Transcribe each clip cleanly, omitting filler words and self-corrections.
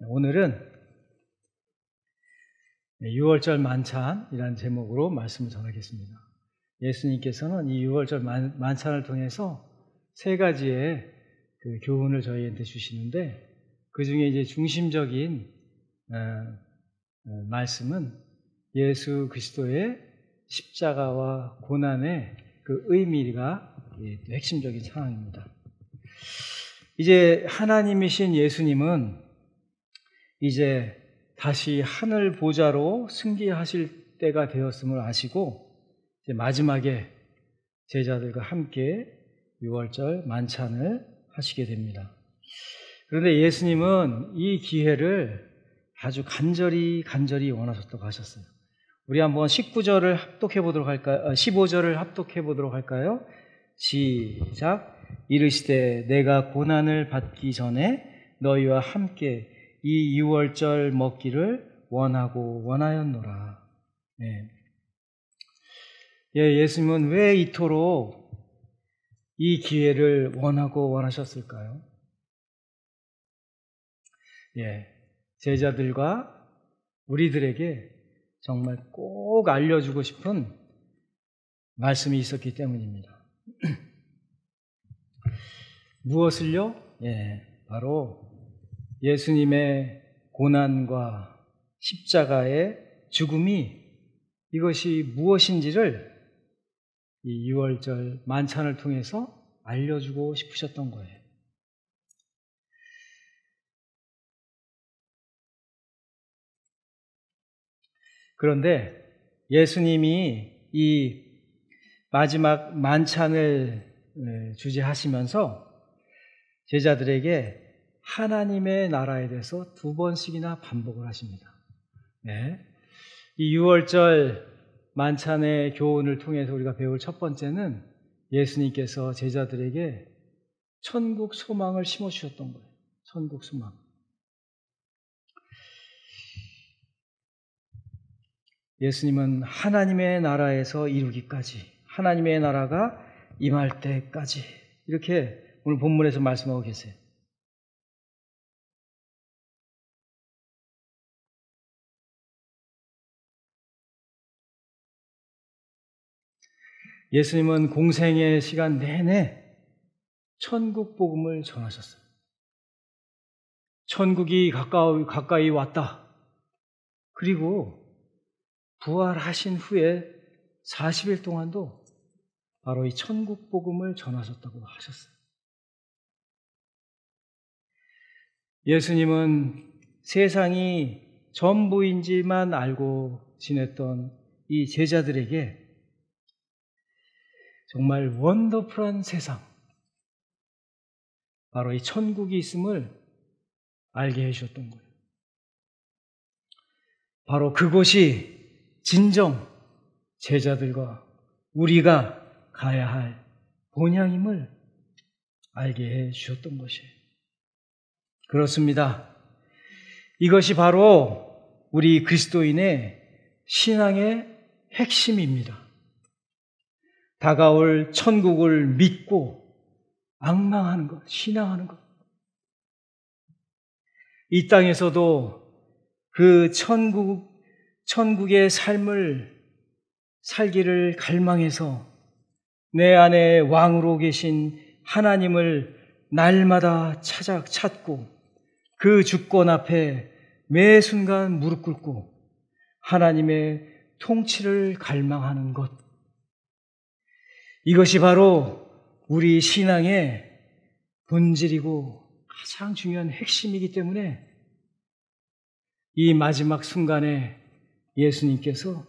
오늘은 6월절 만찬이라는 제목으로 말씀을 전하겠습니다. 예수님께서는 이 6월절 만찬을 통해서 세 가지의 교훈을 저희한테 주시는데, 그 중에 이제 중심적인 말씀은 예수 그리스도의 십자가와 고난의 그 의미가 핵심적인 상황입니다. 이제 하나님이신 예수님은 이제 다시 하늘 보좌로 승기하실 때가 되었음을 아시고, 이제 마지막에 제자들과 함께 6월절 만찬을 하시게 됩니다. 그런데 예수님은 이 기회를 아주 간절히 원하셨다고 하셨어요. 우리 한번 19절을 합독해 보도록 할까요? 15절을 합독해 보도록 할까요? 시작. 이르시되 내가 고난을 받기 전에 너희와 함께 이 6월절 먹기를 원하였노라. 예수님은 왜 이토록 이 기회를 원하셨을까요? 제자들과 우리들에게 정말 꼭 알려주고 싶은 말씀이 있었기 때문입니다. 무엇을요? 바로 예수님의 고난과 십자가의 죽음이 이것이 무엇인지를 이 6월절 만찬을 통해서 알려주고 싶으셨던 거예요. 그런데 예수님이 이 마지막 만찬을 주재하시면서 제자들에게 하나님의 나라에 대해서 2번씩이나 반복을 하십니다. 이 6월절 만찬의 교훈을 통해서 우리가 배울 첫 번째는 예수님께서 제자들에게 천국 소망을 심어주셨던 거예요. 천국 소망. 예수님은 하나님의 나라에서 이루기까지, 하나님의 나라가 임할 때까지, 이렇게 오늘 본문에서 말씀하고 계세요. 예수님은 공생의 시간 내내 천국 복음을 전하셨어요. 천국이 가까이 왔다. 그리고 부활하신 후에 40일 동안도 바로 이 천국 복음을 전하셨다고 하셨어요. 예수님은 세상이 전부인지만 알고 지냈던 이 제자들에게 정말 원더풀한 세상, 바로 이 천국이 있음을 알게 해주셨던 거예요. 바로 그곳이 진정 제자들과 우리가 가야 할 본향임을 알게 해주셨던 것이에요. 그렇습니다. 이것이 바로 우리 그리스도인의 신앙의 핵심입니다. 다가올 천국을 믿고 앙망하는 것, 신앙하는 것. 이 땅에서도 그 천국의 삶을 살기를 갈망해서 내 안에 왕으로 계신 하나님을 날마다 찾고 그 주권 앞에 매 순간 무릎 꿇고 하나님의 통치를 갈망하는 것. 이것이 바로 우리 신앙의 본질이고 가장 중요한 핵심이기 때문에 이 마지막 순간에 예수님께서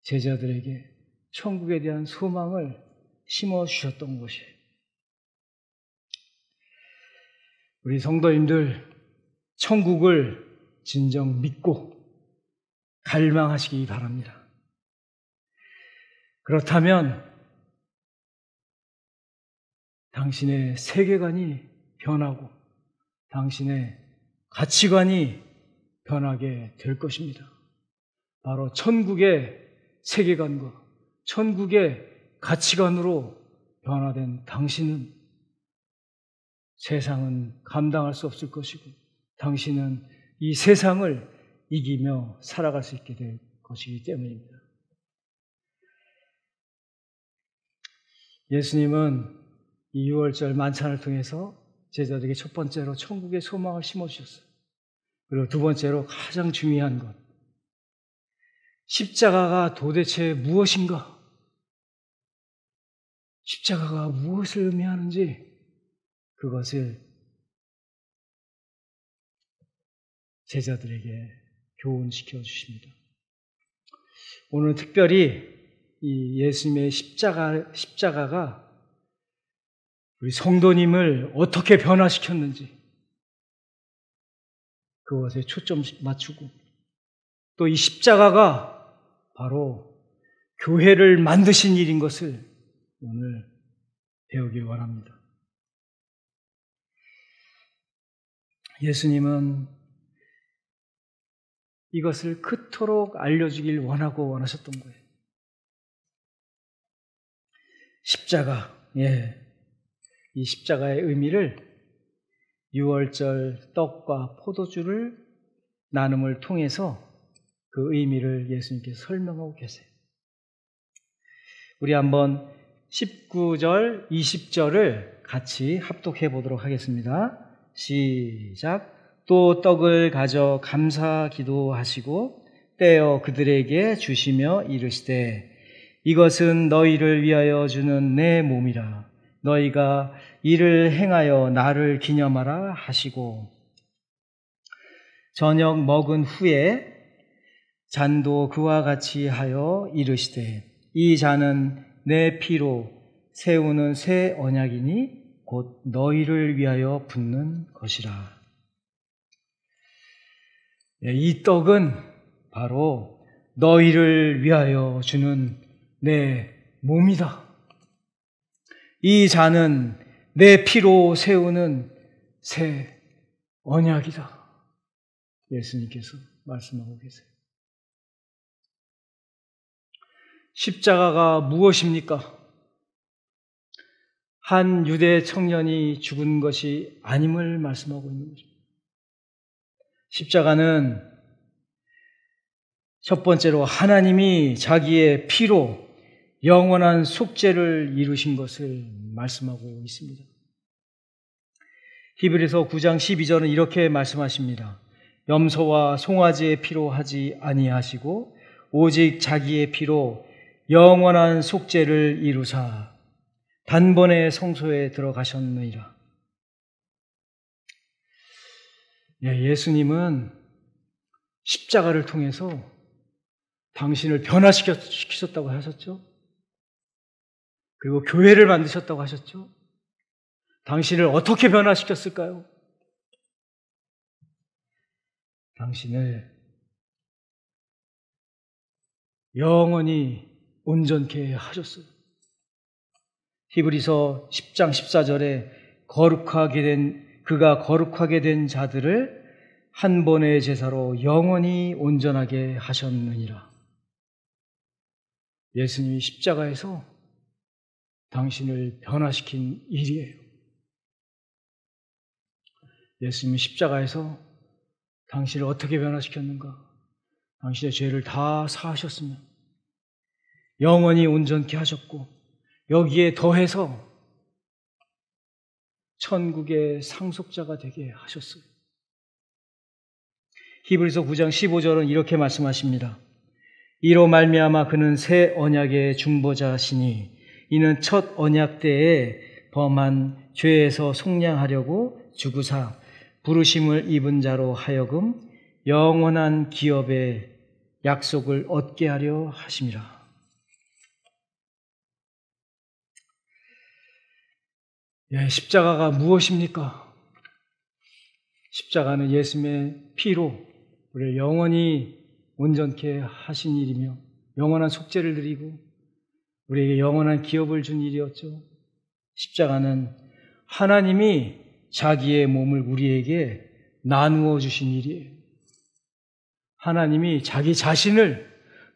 제자들에게 천국에 대한 소망을 심어주셨던 것이에요. 우리 성도님들, 천국을 진정 믿고 갈망하시기 바랍니다. 그렇다면 당신의 세계관이 변하고 당신의 가치관이 변하게 될 것입니다. 바로 천국의 세계관과 천국의 가치관으로 변화된 당신은 세상은 감당할 수 없을 것이고 당신은 이 세상을 이기며 살아갈 수 있게 될 것이기 때문입니다. 예수님은 이 6월절 만찬을 통해서 제자들에게 첫 번째로 천국의 소망을 심어주셨어요. 그리고 두 번째로 가장 중요한 것, 십자가가 도대체 무엇인가? 십자가가 무엇을 의미하는지 그것을 제자들에게 교훈시켜 주십니다. 오늘 특별히 이 예수님의 십자가가 우리 성도님을 어떻게 변화시켰는지 그것에 초점 맞추고 또 이 십자가가 바로 교회를 만드신 일인 것을 오늘 배우길 원합니다. 예수님은 이것을 그토록 알려주길 원하셨던 거예요. 십자가, 이 십자가의 의미를 6월절 떡과 포도주를 나눔을 통해서 그 의미를 예수님께서 설명하고 계세요. 우리 한번 19절, 20절을 같이 합독해 보도록 하겠습니다. 시작. 또 떡을 가져 감사 기도하시고 떼어 그들에게 주시며 이르시되 이것은 너희를 위하여 주는 내 몸이라. 너희가 이를 행하여 나를 기념하라 하시고 저녁 먹은 후에 잔도 그와 같이 하여 이르시되 이 잔은 내 피로 세우는 새 언약이니 곧 너희를 위하여 붓는 것이라. 이 떡은 바로 너희를 위하여 주는 내 몸이다. 이 잔은 내 피로 세우는 새 언약이다. 예수님께서 말씀하고 계세요. 십자가가 무엇입니까? 한 유대 청년이 죽은 것이 아님을 말씀하고 있는 것입니다. 십자가는 첫 번째로 하나님이 자기의 피로 영원한 속죄를 이루신 것을 말씀하고 있습니다. 히브리서 9장 12절은 이렇게 말씀하십니다. 염소와 송아지의 피로 하지 아니하시고 오직 자기의 피로 영원한 속죄를 이루사 단번에 성소에 들어가셨느니라. 예수님은 십자가를 통해서 당신을 변화시키셨다고 하셨죠. 그리고 교회를 만드셨다고 하셨죠. 당신을 어떻게 변화시켰을까요? 당신을 영원히 온전케 하셨어요. 히브리서 10장 14절에 그가 거룩하게 된 자들을 한 번의 제사로 영원히 온전하게 하셨느니라. 예수님이 십자가에서 당신을 변화시킨 일이에요. 예수님이 십자가에서 당신을 어떻게 변화시켰는가? 당신의 죄를 다 사하셨으며 영원히 온전케 하셨고 여기에 더해서 천국의 상속자가 되게 하셨어요. 히브리서 9장 15절은 이렇게 말씀하십니다. 이로 말미암아 그는 새 언약의 중보자시니 이는 첫 언약 때에 범한 죄에서 속량하려고 죽으사 부르심을 입은 자로 하여금 영원한 기업의 약속을 얻게 하려 하심이라. 십자가가 무엇입니까? 십자가는 예수님의 피로 우리를 영원히 온전케 하신 일이며 영원한 속죄를 드리고 우리에게 영원한 기업을 준 일이었죠. 십자가는 하나님이 자기의 몸을 우리에게 나누어 주신 일이에요. 하나님이 자기 자신을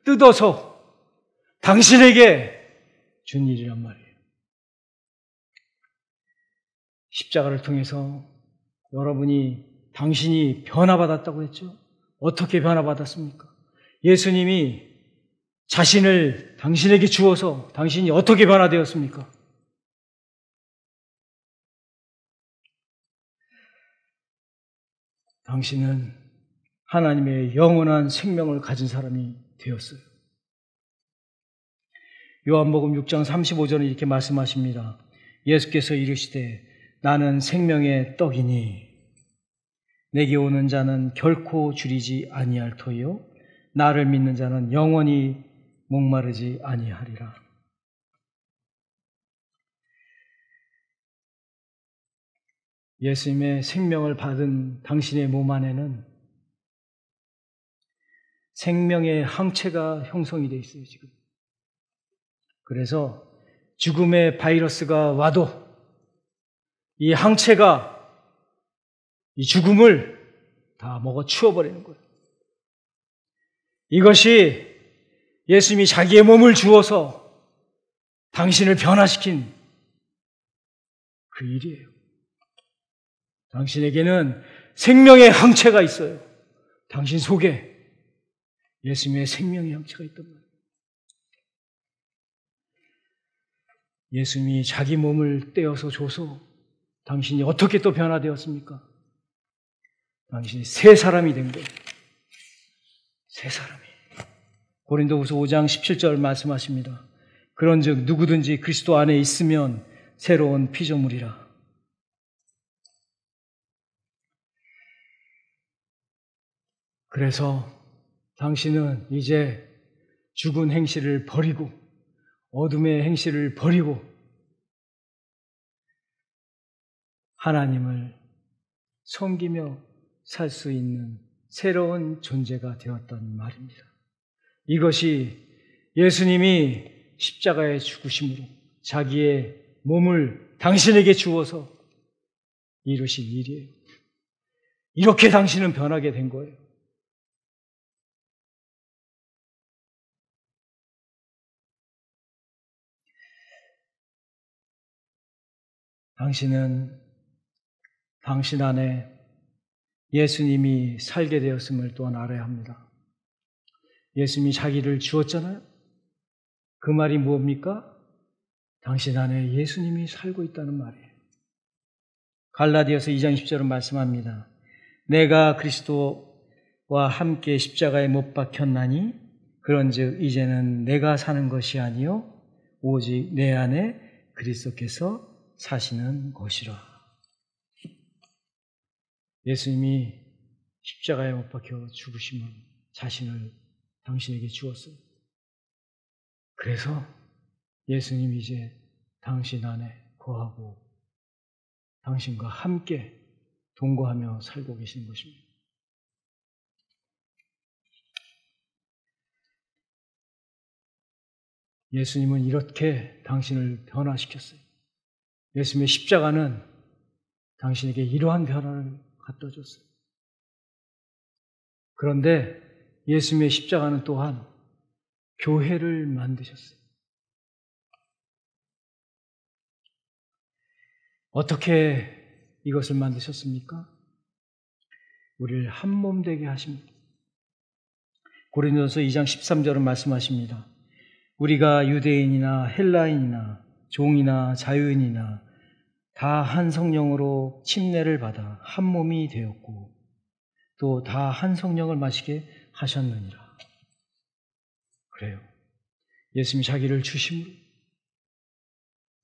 뜯어서 당신에게 준 일이란 말이에요. 십자가를 통해서 여러분이 당신이 변화받았다고 했죠. 어떻게 변화받았습니까? 예수님이 자신을 당신에게 주어서 당신이 어떻게 변화되었습니까? 당신은 하나님의 영원한 생명을 가진 사람이 되었어요. 요한복음 6장 35절에 이렇게 말씀하십니다. 예수께서 이르시되 나는 생명의 떡이니 내게 오는 자는 결코 줄이지 아니할 터이요 나를 믿는 자는 영원히 목마르지 아니하리라. 예수님의 생명을 받은 당신의 몸 안에는 생명의 항체가 형성이 되어 있어요, 지금. 그래서 죽음의 바이러스가 와도 이 항체가 이 죽음을 다 먹어 치워버리는 거예요. 이것이 예수님이 자기의 몸을 주어서 당신을 변화시킨 그 일이에요. 당신에게는 생명의 항체가 있어요. 당신 속에 예수님의 생명의 항체가 있단 말이에요. 예수님이 자기 몸을 떼어서 줘서 당신이 어떻게 또 변화되었습니까? 당신이 새 사람이 된 거예요. 새 사람이. 고린도후서 5장 17절 말씀하십니다. 그런즉 누구든지 그리스도 안에 있으면 새로운 피조물이라. 그래서 당신은 이제 죽은 행실을 버리고 어둠의 행실을 버리고 하나님을 섬기며 살 수 있는 새로운 존재가 되었단 말입니다. 이것이 예수님이 십자가에 죽으심으로 자기의 몸을 당신에게 주어서 이루신 일이에요. 이렇게 당신은 변하게 된 거예요. 당신은 당신 안에 예수님이 살게 되었음을 또한 알아야 합니다. 예수님이 자기를 주었잖아요. 그 말이 무엇입니까? 당신 안에 예수님이 살고 있다는 말이에요. 갈라디아서 2장 10절은 말씀합니다. 내가 그리스도와 함께 십자가에 못 박혔나니 그런즉 이제는 내가 사는 것이 아니요 오직 내 안에 그리스도께서 사시는 것이라. 예수님이 십자가에 못 박혀 죽으시면 자신을 당신에게 주었어요. 그래서 예수님이 이제 당신 안에 거하고 당신과 함께 동거하며 살고 계신 것입니다. 예수님은 이렇게 당신을 변화시켰어요. 예수님의 십자가는 당신에게 이러한 변화를 갖다 줬어요. 그런데 예수님의 십자가는 또한 교회를 만드셨어요. 어떻게 이것을 만드셨습니까? 우리를 한 몸 되게 하십니다. 고린도서 2장 13절은 말씀하십니다. 우리가 유대인이나 헬라인이나 종이나 자유인이나 다 한 성령으로 침례를 받아 한 몸이 되었고 또 다 한 성령을 마시게 하셨느니라. 그래요. 예수님이 자기를 주심으로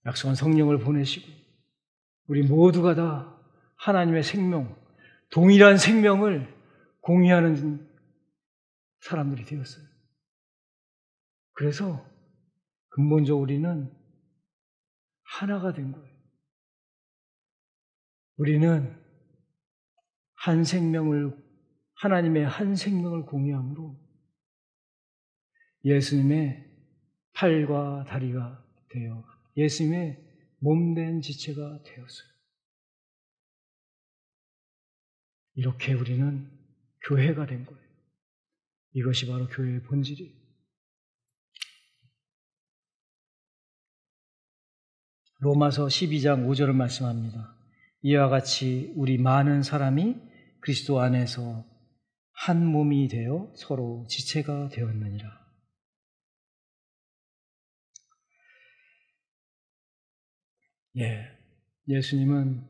약속한 성령을 보내시고 우리 모두가 다 하나님의 생명, 동일한 생명을 공유하는 사람들이 되었어요. 그래서 근본적으로 우리는 하나가 된 거예요. 우리는 한 생명을, 하나님의 한 생명을 공유함으로 예수님의 팔과 다리가 되어 예수님의 몸된 지체가 되었어요. 이렇게 우리는 교회가 된 거예요. 이것이 바로 교회의 본질이에요. 로마서 12장 5절을 말씀합니다. 이와 같이 우리 많은 사람이 그리스도 안에서 한 몸이 되어 서로 지체가 되었느니라. 예수님은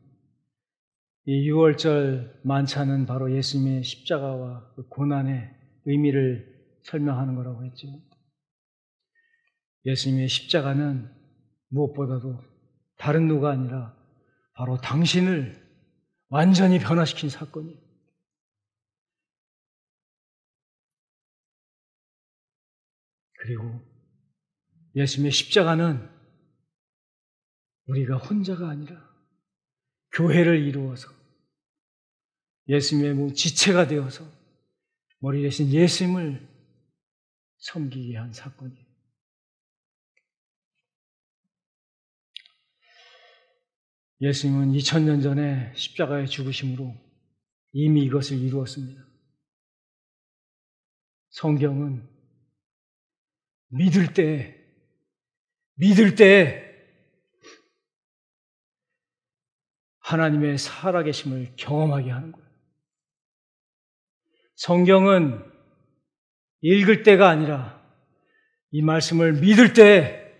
이 6월절 만찬은 바로 예수님의 십자가와 그 고난의 의미를 설명하는 거라고 했죠. 예수님의 십자가는 무엇보다도 다른 누가 아니라 바로 당신을 완전히 변화시킨 사건이에요. 그리고 예수님의 십자가는 우리가 혼자가 아니라 교회를 이루어서 예수님의 지체가 되어서 머리 대신 예수님을 섬기게 한 사건이에요. 예수님은 2000년 전에 십자가의 죽으심으로 이미 이것을 이루었습니다. 성경은 믿을 때 하나님의 살아계심을 경험하게 하는 거예요. 성경은 읽을 때가 아니라 이 말씀을 믿을 때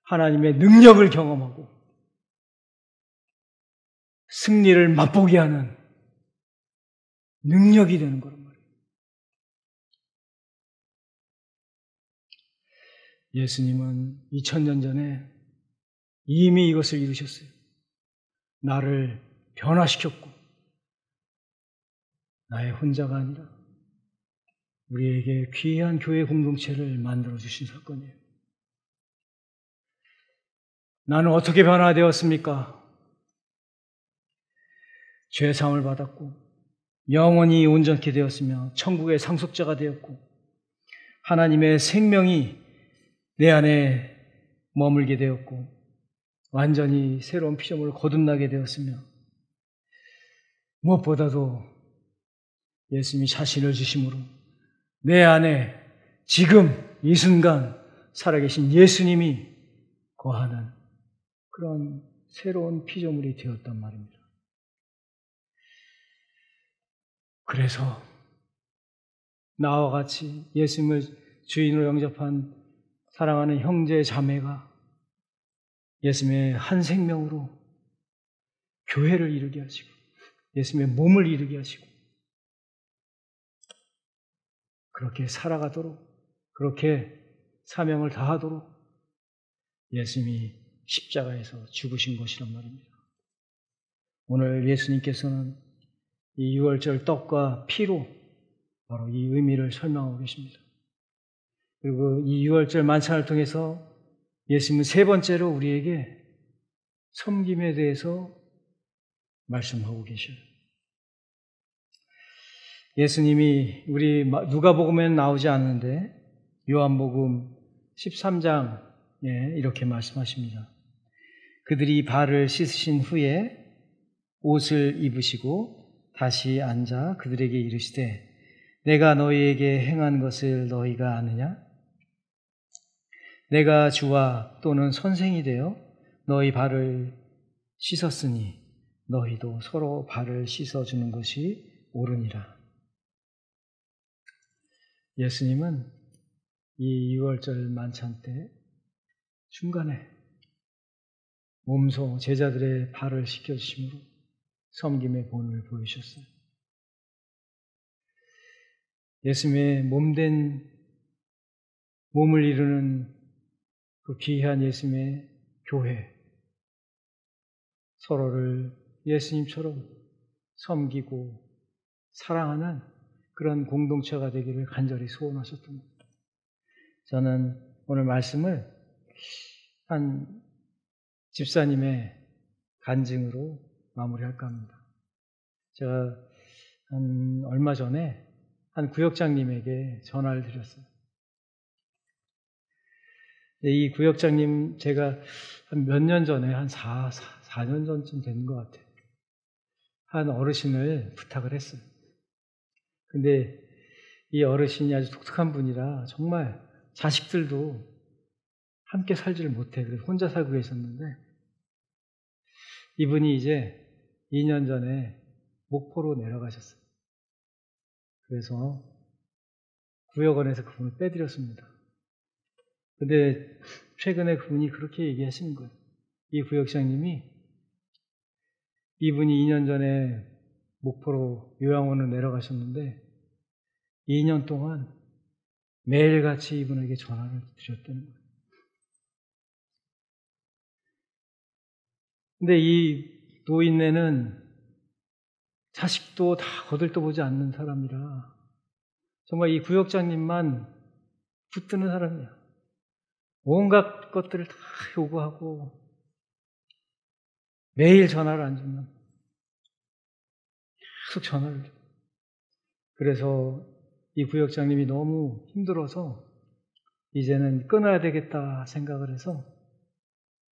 하나님의 능력을 경험하고 승리를 맛보게 하는 능력이 되는 거란 말이에요. 예수님은 2000년 전에 이미 이것을 이루셨어요. 나를 변화시켰고 나의 혼자가 아니라 우리에게 귀한 교회 공동체를 만들어주신 사건이에요. 나는 어떻게 변화되었습니까? 죄사함을 받았고 영원히 온전케 되었으며 천국의 상속자가 되었고 하나님의 생명이 내 안에 머물게 되었고 완전히 새로운 피조물을 거듭나게 되었으며 무엇보다도 예수님이 자신을 주심으로 내 안에 지금 이 순간 살아계신 예수님이 거하는 그런 새로운 피조물이 되었단 말입니다. 그래서 나와 같이 예수님을 주인으로 영접한 사랑하는 형제 자매가 예수님의 한 생명으로 교회를 이루게 하시고 예수님의 몸을 이루게 하시고 그렇게 살아가도록 그렇게 사명을 다하도록 예수님이 십자가에서 죽으신 것이란 말입니다. 오늘 예수님께서는 이 6월절 떡과 피로 바로 이 의미를 설명하고 계십니다. 그리고 이 6월절 만찬을 통해서 예수님은 세 번째로 우리에게 섬김에 대해서 말씀하고 계셔요. 예수님이 우리 누가복음에는 나오지 않는데 요한복음 13장에 이렇게 말씀하십니다. 그들이 발을 씻으신 후에 옷을 입으시고 다시 앉아 그들에게 이르시되 내가 너희에게 행한 것을 너희가 아느냐? 내가 주와 또는 선생이 되어 너희 발을 씻었으니 너희도 서로 발을 씻어주는 것이 옳으니라. 예수님은 이 6월절 만찬 때 중간에 몸소 제자들의 발을 씻겨주심으로 섬김의 본을 보이셨어요. 예수님의 몸된 몸을 이루는 그 귀한 예수님의 교회, 서로를 예수님처럼 섬기고 사랑하는 그런 공동체가 되기를 간절히 소원하셨던 겁니다. 저는 오늘 말씀을 한 집사님의 간증으로 마무리할까 합니다. 제가 얼마 전에 한 구역장님에게 전화를 드렸어요. 이 구역장님 제가 한 몇 년 전에 한 4년 전쯤 된 것 같아요. 한 어르신을 부탁을 했어요. 근데 이 어르신이 아주 독특한 분이라 정말 자식들도 함께 살지를 못해. 그래서 혼자 살고 계셨는데 이분이 이제 2년 전에 목포로 내려가셨어요. 그래서 구역원에서 그분을 빼드렸습니다. 근데 최근에 그분이 그렇게 얘기하시는 거예요. 이 구역장님이 이분이 2년 전에 목포로 요양원으로 내려가셨는데 2년 동안 매일같이 이분에게 전화를 드렸다는 거예요. 근데 이 노인네는 자식도 다 거들떠보지 않는 사람이라 정말 이 구역장님만 붙드는 사람이야. 온갖 것들을 다 요구하고 매일 전화를 안 주면 계속 전화를 줘. 그래서 이 구역장님이 너무 힘들어서 이제는 끊어야 되겠다 생각을 해서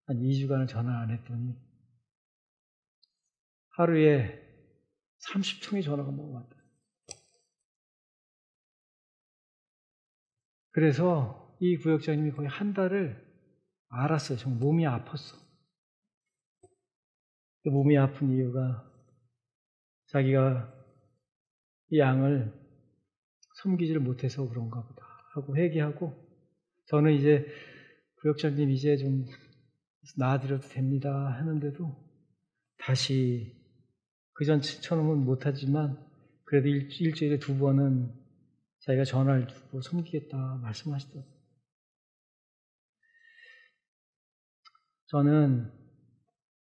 한 2주간을 전화 안 했더니 하루에 30통의 전화가 막 왔다. 그래서 이 구역장님이 거의 한 달을 알았어요. 정말 몸이 아팠어. 몸이 아픈 이유가 자기가 이 양을 섬기지를 못해서 그런가 보다 하고 회개하고 저는 이제 구역장님 이제 좀 놔드려도 됩니다 하는데도 다시 그전처럼은 못하지만 그래도 일주일에 2번은 자기가 전화를 주고 섬기겠다 말씀하시더라고요. 저는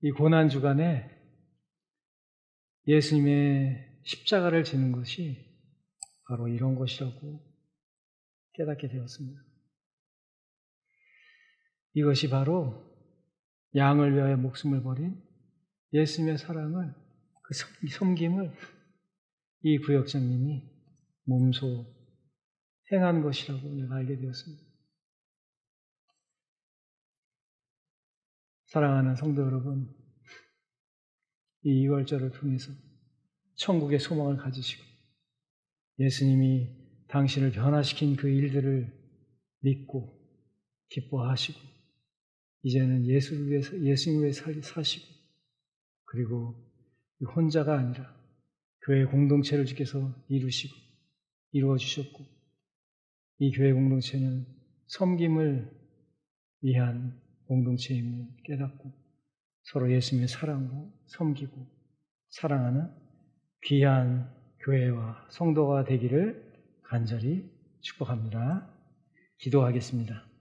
이 고난주간에 예수님의 십자가를 지는 것이 바로 이런 것이라고 깨닫게 되었습니다. 이것이 바로 양을 위하여 목숨을 버린 예수님의 사랑을, 그 섬김을 이 구역장님이 몸소 행한 것이라고 내가 알게 되었습니다. 사랑하는 성도 여러분, 이 2월절을 통해서 천국의 소망을 가지시고 예수님이 당신을 변화시킨 그 일들을 믿고 기뻐하시고 이제는 예수님 위해 사시고 그리고 혼자가 아니라 교회 공동체를 주께서 이루어 주셨고 이 교회 공동체는 섬김을 위한 공동체임을 깨닫고 서로 예수님의 사랑으로 섬기고 사랑하는 귀한 교회와 성도가 되기를 간절히 축복합니다. 기도하겠습니다.